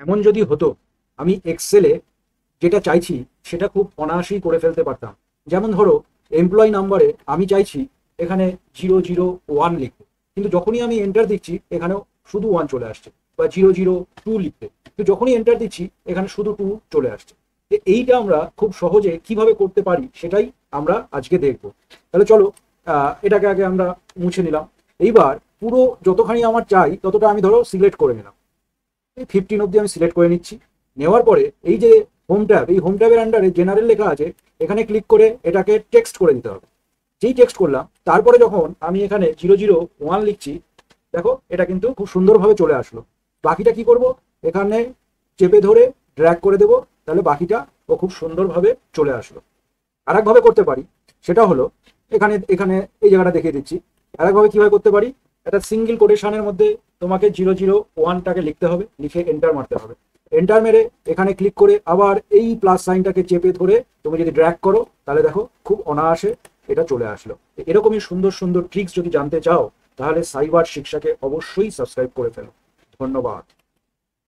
এমন যদি হতো আমি এক্সেলে যেটা চাইছি সেটা খুব অনায়াসেই করে ফেলতে পারতাম। যেমন ধরো, এমপ্লয়ি নাম্বারে আমি চাইছি এখানে 001 লিখতে, কিন্তু যখনই আমি এন্টার দিচ্ছি এখানেও শুধু 1 চলে আসছে, বা 002 লিখতে, কিন্তু যখনই এন্টার দিচ্ছি এখানে শুধু 2 চলে আসছে। তো এইটা আমরা খুব সহজে কিভাবে করতে পারি সেটাই আমরা আজকে দেখব। তাহলে চলো, এটাকে আগে আমরা মুছে নিলাম। এইবার পুরো যতখানি আমার চাই ততটা আমি ধরো সিলেক্ট করে নিলাম। এই 15 অব্দি আমি সিলেক্ট করে নিচ্ছি। নেওয়ার পরে এই যে হোম ট্যাব, এই হোম ট্যাবের আন্ডারে জেনারেল লেখা আছে, এখানে ক্লিক করে এটাকে টেক্সট করে দিতে হবে। যেই টেক্সট করলাম তারপরে যখন আমি এখানে 001 লিখছি, দেখো এটা কিন্তু খুব সুন্দরভাবে চলে আসলো। বাকিটা কি করব, এখানে চেপে ধরে ড্র্যাগ করে দেব, তাহলে বাকিটা ও খুব সুন্দরভাবে চলে আসলো। আর একভাবে করতে পারি, সেটা হলো এখানে এখানে এই জায়গাটা দেখিয়ে দিচ্ছি। আর একভাবে কিভাবে করতে পারি, একটা সিঙ্গেল কোটেশনের মধ্যে তোমাকে 001টাকে লিখতে হবে, লিখে এন্টার মারতে হবে। এন্টার মেরে এখানে ক্লিক করে আবার এই প্লাস সাইনটাকে চেপে ধরে তুমি যদি ড্র্যাগ করো, তাহলে দেখো খুব অনায়াসে এটা চলে আসলো। এরকমই সুন্দর সুন্দর ট্রিক্স যদি জানতে চাও, তাহলে সাইবার শিক্ষাকে অবশ্যই সাবস্ক্রাইব করে ফেলো। ধন্যবাদ।